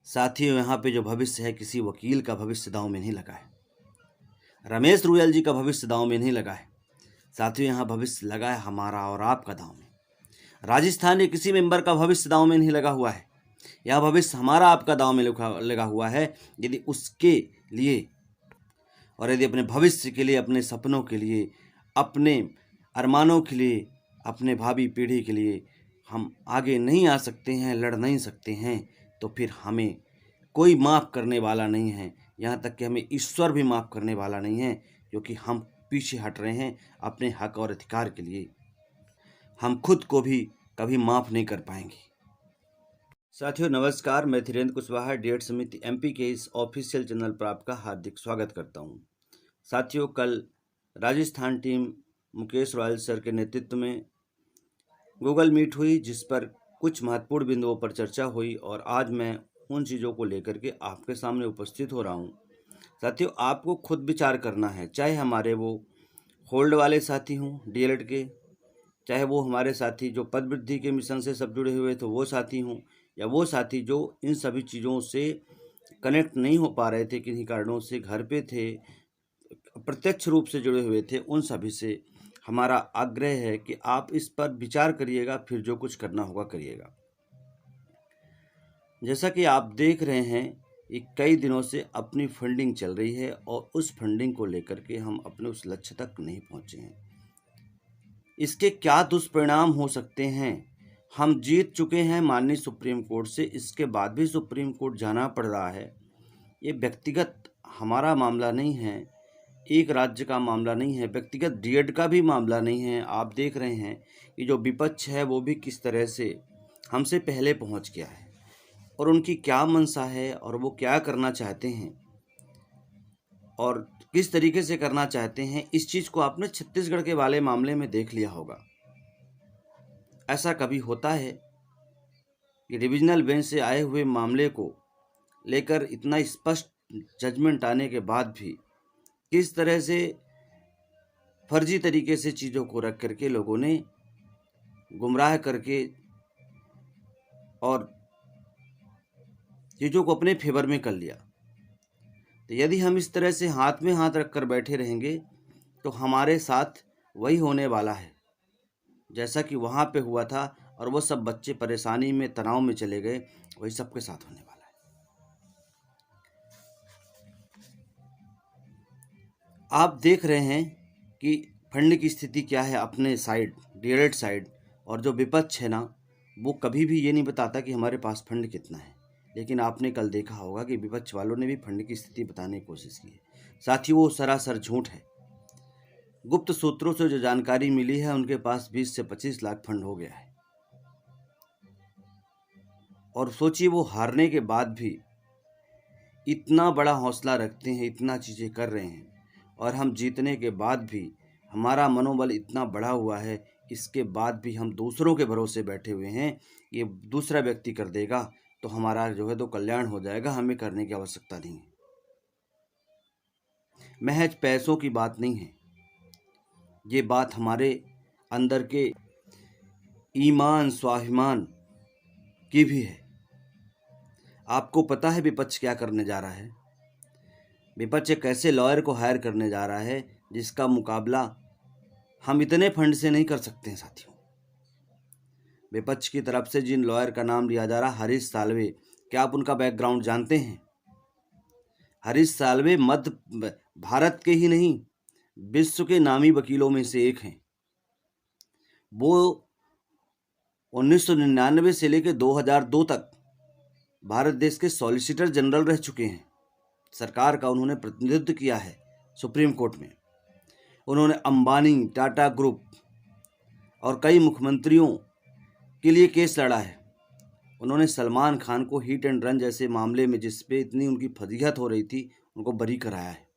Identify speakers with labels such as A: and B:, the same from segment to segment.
A: साथियों, यहाँ पे जो भविष्य है किसी वकील का भविष्य दांव में नहीं लगा है। रमेश रुयल जी का भविष्य दांव में नहीं लगा है। साथियों, यहाँ भविष्य लगा है हमारा और आपका दांव में। राजस्थान के किसी मेंबर का भविष्य दांव में नहीं लगा हुआ है। यह भविष्य हमारा आपका दांव में लगा हुआ है। यदि उसके लिए और यदि अपने भविष्य के लिए, अपने सपनों के लिए, अपने अरमानों के लिए, अपने भावी पीढ़ी के लिए हम आगे नहीं आ सकते हैं, लड़ नहीं सकते हैं, तो फिर हमें कोई माफ़ करने वाला नहीं है। यहाँ तक कि हमें ईश्वर भी माफ़ करने वाला नहीं है, क्योंकि हम पीछे हट रहे हैं अपने हक और अधिकार के लिए। हम खुद को भी कभी माफ़ नहीं कर पाएंगे। साथियों नमस्कार, मैं धीरेन्द्र कुशवाहा डीएड समिति एमपी के इस ऑफिशियल चैनल पर आपका हार्दिक स्वागत करता हूँ। साथियों, कल Rajasthan team Mukesh royal sir के नेतृत्व में गूगल मीट हुई, जिस पर कुछ महत्वपूर्ण बिंदुओं पर चर्चा हुई और आज मैं उन चीज़ों को लेकर के आपके सामने उपस्थित हो रहा हूँ। साथियों, आपको खुद विचार करना है, चाहे हमारे वो होल्ड वाले साथी हों डीएलएड के, चाहे वो हमारे साथी जो पद वृद्धि के मिशन से सब जुड़े हुए थे वो साथी हों, या वो साथी जो इन सभी चीज़ों से कनेक्ट नहीं हो पा रहे थे, किन्हीं कारणों से घर पे थे, प्रत्यक्ष रूप से जुड़े हुए थे, उन सभी से हमारा आग्रह है कि आप इस पर विचार करिएगा, फिर जो कुछ करना होगा करिएगा। जैसा कि आप देख रहे हैं, ये कई दिनों से अपनी फंडिंग चल रही है और उस फंडिंग को लेकर के हम अपने उस लक्ष्य तक नहीं पहुंचे हैं। इसके क्या दुष्परिणाम हो सकते हैं? हम जीत चुके हैं माननीय सुप्रीम कोर्ट से, इसके बाद भी सुप्रीम कोर्ट जाना पड़ रहा है। ये व्यक्तिगत हमारा मामला नहीं है, एक राज्य का मामला नहीं है, व्यक्तिगत डीएड का भी मामला नहीं है। आप देख रहे हैं कि जो विपक्ष है वो भी किस तरह से हमसे पहले पहुंच गया है और उनकी क्या मंशा है और वो क्या करना चाहते हैं और किस तरीके से करना चाहते हैं। इस चीज़ को आपने छत्तीसगढ़ के वाले मामले में देख लिया होगा। ऐसा कभी होता है कि डिविजनल बेंच से आए हुए मामले को लेकर इतना स्पष्ट जजमेंट आने के बाद भी किस तरह से फर्जी तरीके से चीज़ों को रख करके लोगों ने गुमराह करके और चीज़ों को अपने फेवर में कर लिया। तो यदि हम इस तरह से हाथ में हाथ रख कर बैठे रहेंगे तो हमारे साथ वही होने वाला है जैसा कि वहाँ पे हुआ था, और वो सब बच्चे परेशानी में, तनाव में चले गए, वही सबके साथ होने वाला है। आप देख रहे हैं कि फंड की स्थिति क्या है अपने साइड, डीएलएड साइड, और जो विपक्ष है ना, वो कभी भी ये नहीं बताता कि हमारे पास फंड कितना है। लेकिन आपने कल देखा होगा कि विपक्ष वालों ने भी फंड की स्थिति बताने की कोशिश की है। साथियों, वो सरासर झूठ है। गुप्त सूत्रों से जो जानकारी मिली है, उनके पास 20 से 25 लाख फंड हो गया है। और सोचिए, वो हारने के बाद भी इतना बड़ा हौसला रखते हैं, इतना चीज़ें कर रहे हैं, और हम जीतने के बाद भी हमारा मनोबल इतना बढ़ा हुआ है, इसके बाद भी हम दूसरों के भरोसे बैठे हुए हैं। ये दूसरा व्यक्ति कर देगा तो हमारा जो है तो कल्याण हो जाएगा, हमें करने की आवश्यकता नहीं है। महज पैसों की बात नहीं है, ये बात हमारे अंदर के ईमान स्वाभिमान की भी है। आपको पता है विपक्ष क्या करने जा रहा है? विपक्ष एक ऐसे लॉयर को हायर करने जा रहा है जिसका मुकाबला हम इतने फंड से नहीं कर सकते हैं। साथियों, विपक्ष की तरफ से जिन लॉयर का नाम लिया जा रहा, हरीश साल्वे, क्या आप उनका बैकग्राउंड जानते हैं? हरीश साल्वे मध्य भारत के ही नहीं, विश्व के नामी वकीलों में से एक हैं। वो 1999 से लेकर 2002 तक भारत देश के सॉलिसिटर जनरल रह चुके हैं। सरकार का उन्होंने प्रतिनिधित्व किया है सुप्रीम कोर्ट में। उन्होंने अंबानी, टाटा ग्रुप और कई मुख्यमंत्रियों के लिए केस लड़ा है। उन्होंने सलमान खान को हिट एंड रन जैसे मामले में, जिस पे इतनी उनकी फजीहत हो रही थी, उनको बरी कराया है।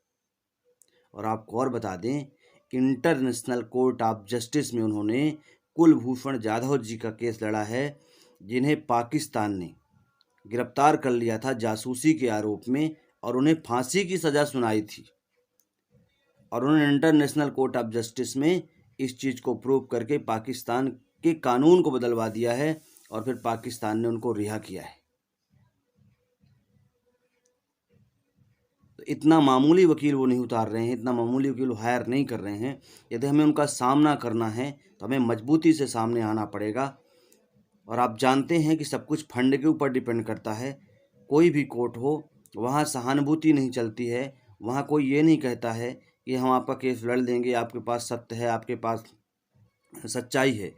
A: और आपको और बता दें कि इंटरनेशनल कोर्ट ऑफ जस्टिस में उन्होंने कुलभूषण जाधव जी का केस लड़ा है, जिन्हें पाकिस्तान ने गिरफ्तार कर लिया था जासूसी के आरोप में और उन्हें फांसी की सज़ा सुनाई थी। और उन्होंने इंटरनेशनल कोर्ट ऑफ जस्टिस में इस चीज़ को प्रूव करके पाकिस्तान के कानून को बदलवा दिया है और फिर पाकिस्तान ने उनको रिहा किया है। तो इतना मामूली वकील वो नहीं उतार रहे हैं, इतना मामूली वकील वो हायर नहीं कर रहे हैं। यदि हमें उनका सामना करना है तो हमें मजबूती से सामने आना पड़ेगा। और आप जानते हैं कि सब कुछ फंड के ऊपर डिपेंड करता है। कोई भी कोर्ट हो, वहाँ सहानुभूति नहीं चलती है। वहाँ कोई ये नहीं कहता है कि हम आपका केस लड़ देंगे, आपके पास सत्य है, आपके पास सच्चाई है।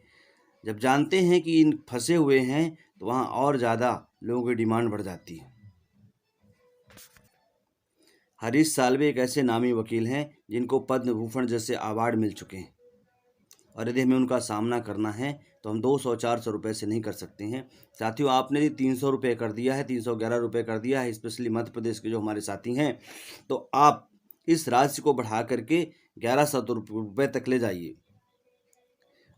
A: जब जानते हैं कि इन फंसे हुए हैं तो वहाँ और ज़्यादा लोगों की डिमांड बढ़ जाती है। हरीश साल्वे एक ऐसे नामी वकील हैं जिनको पद्म भूषण जैसे अवार्ड मिल चुके हैं, और यदि हमें उनका सामना करना है तो हम 200-400 रुपये से नहीं कर सकते हैं। साथियों, आपने यदि 300 रुपये कर दिया है, 311 रुपये कर दिया है, स्पेशली मध्य प्रदेश के जो हमारे साथी हैं, तो आप इस राशि को बढ़ा करके 1100 रुपये तक ले जाइए।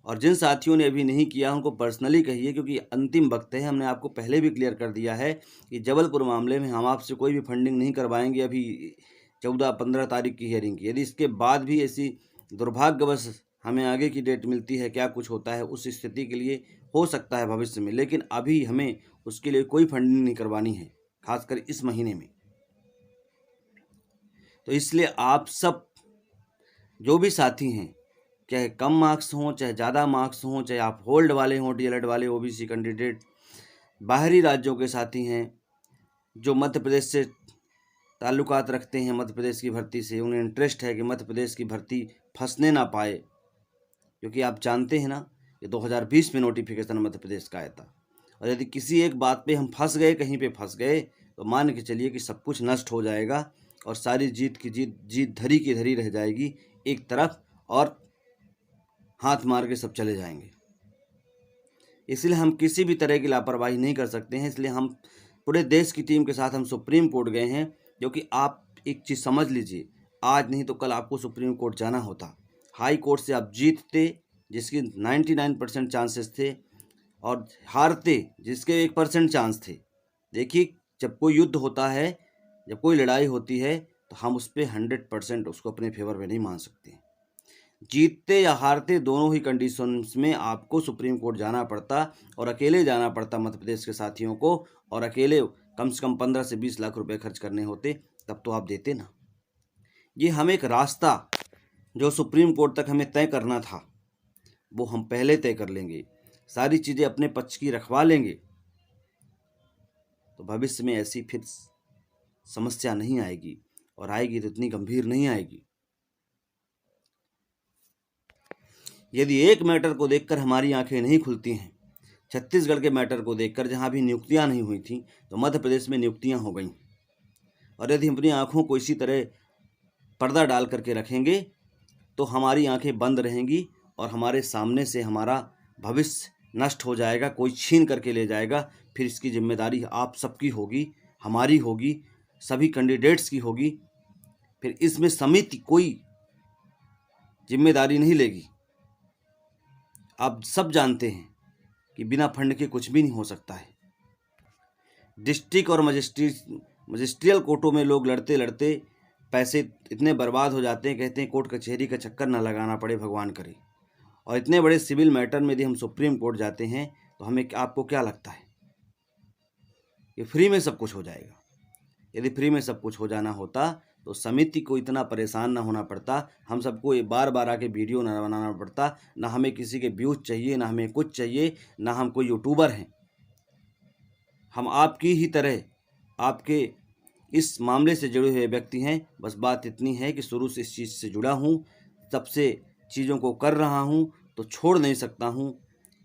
A: और जिन साथियों ने अभी नहीं किया उनको पर्सनली कहिए, क्योंकि अंतिम वक्त है। हमने आपको पहले भी क्लियर कर दिया है कि जबलपुर मामले में हम आपसे कोई भी फंडिंग नहीं करवाएंगे अभी 14-15 तारीख की हियरिंग की। यदि इसके बाद भी ऐसी दुर्भाग्यवश हमें आगे की डेट मिलती है, क्या कुछ होता है, उस स्थिति के लिए हो सकता है भविष्य में, लेकिन अभी हमें उसके लिए कोई फंडिंग नहीं करवानी है, खासकर इस महीने में। तो इसलिए आप सब जो भी साथी हैं, चाहे कम मार्क्स हों चाहे ज़्यादा मार्क्स हों, चाहे आप होल्ड वाले हों, डीएलएड वाले, ओबीसी कैंडिडेट, बाहरी राज्यों के साथी हैं जो मध्य प्रदेश से ताल्लुकात रखते हैं, मध्य प्रदेश की भर्ती से उन्हें इंटरेस्ट है कि मध्य प्रदेश की भर्ती फंसने ना पाए, क्योंकि आप जानते हैं ना कि 2020 में नोटिफिकेशन मध्य प्रदेश का आया था। और यदि किसी एक बात पे हम फंस गए, कहीं पे फंस गए, तो मान के चलिए कि सब कुछ नष्ट हो जाएगा और सारी जीत की जीत धरी की धरी रह जाएगी एक तरफ, और हाथ मार के सब चले जाएंगे। इसलिए हम किसी भी तरह की लापरवाही नहीं कर सकते हैं। इसलिए हम पूरे देश की टीम के साथ हम सुप्रीम कोर्ट गए हैं, क्योंकि आप एक चीज़ समझ लीजिए, आज नहीं तो कल आपको सुप्रीम कोर्ट जाना होता। हाई कोर्ट से आप जीतते जिसकी 99% चांसेस थे, और हारते जिसके 1% चांस थे। देखिए, जब कोई युद्ध होता है, जब कोई लड़ाई होती है, तो हम उस पर 100% उसको अपने फेवर में नहीं मान सकते। जीतते या हारते दोनों ही कंडीशंस में आपको सुप्रीम कोर्ट जाना पड़ता, और अकेले जाना पड़ता मध्य प्रदेश के साथियों को, और अकेले कम से कम 15 से 20 लाख रुपए खर्च करने होते, तब तो आप देते ना। ये हम एक रास्ता जो सुप्रीम कोर्ट तक हमें तय करना था वो हम पहले तय कर लेंगे, सारी चीज़ें अपने पक्ष की रखवा लेंगे, तो भविष्य में ऐसी फिर समस्या नहीं आएगी, और आएगी तो इतनी गंभीर नहीं आएगी। यदि एक मैटर को देखकर हमारी आंखें नहीं खुलती हैं, छत्तीसगढ़ के मैटर को देखकर जहां भी नियुक्तियां नहीं हुई थी, तो मध्य प्रदेश में नियुक्तियां हो गई। और यदि हम अपनी आंखों को इसी तरह पर्दा डाल करके रखेंगे तो हमारी आंखें बंद रहेंगी, और हमारे सामने से हमारा भविष्य नष्ट हो जाएगा, कोई छीन करके ले जाएगा। फिर इसकी जिम्मेदारी आप सबकी होगी, हमारी होगी, सभी कैंडिडेट्स की होगी। फिर इसमें समिति कोई जिम्मेदारी नहीं लेगी। आप सब जानते हैं कि बिना फंड के कुछ भी नहीं हो सकता है। डिस्ट्रिक्ट और मजिस्ट्रियल कोर्टों में लोग लड़ते लड़ते पैसे इतने बर्बाद हो जाते हैं, कहते हैं कोर्ट कचहरी का चक्कर ना लगाना पड़े, भगवान करे। और इतने बड़े सिविल मैटर में यदि हम सुप्रीम कोर्ट जाते हैं तो हमें, आपको क्या लगता है कि फ्री में सब कुछ हो जाएगा? यदि फ्री में सब कुछ हो जाना होता तो समिति को इतना परेशान ना होना पड़ता, हम सबको ये बार बार आके वीडियो ना बनाना पड़ता, ना हमें किसी के व्यूज चाहिए, ना हमें कुछ चाहिए, ना हम कोई यूट्यूबर हैं। हम आपकी ही तरह आपके इस मामले से जुड़े हुए व्यक्ति हैं। बस बात इतनी है कि शुरू से इस चीज़ से जुड़ा हूँ, तब से चीज़ों को कर रहा हूँ, तो छोड़ नहीं सकता हूँ,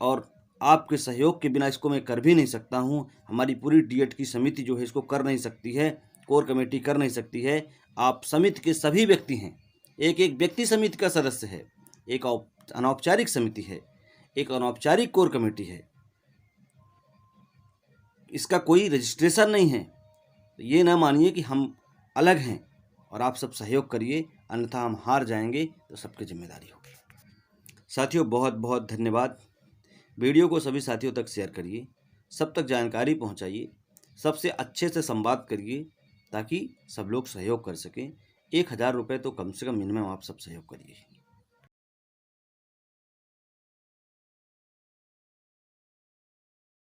A: और आपके सहयोग के बिना इसको मैं कर भी नहीं सकता हूँ। हमारी पूरी डीएड की समिति जो है इसको कर नहीं सकती है, कोर कमेटी कर नहीं सकती है। आप समिति के सभी व्यक्ति हैं, एक एक व्यक्ति समिति का सदस्य है, एक अनौपचारिक समिति है, एक अनौपचारिक कोर कमेटी है, इसका कोई रजिस्ट्रेशन नहीं है। तो ये ना मानिए कि हम अलग हैं, और आप सब सहयोग करिए, अन्यथा हम हार जाएंगे तो सबकी जिम्मेदारी होगी। साथियों, बहुत बहुत धन्यवाद। वीडियो को सभी साथियों तक शेयर करिए, सब तक जानकारी पहुंचाइए, सबसे अच्छे से संवाद करिए, ताकि सब लोग सहयोग कर सकें। 1000 रुपये तो कम से कम मिनिमम आप सब सहयोग करिए।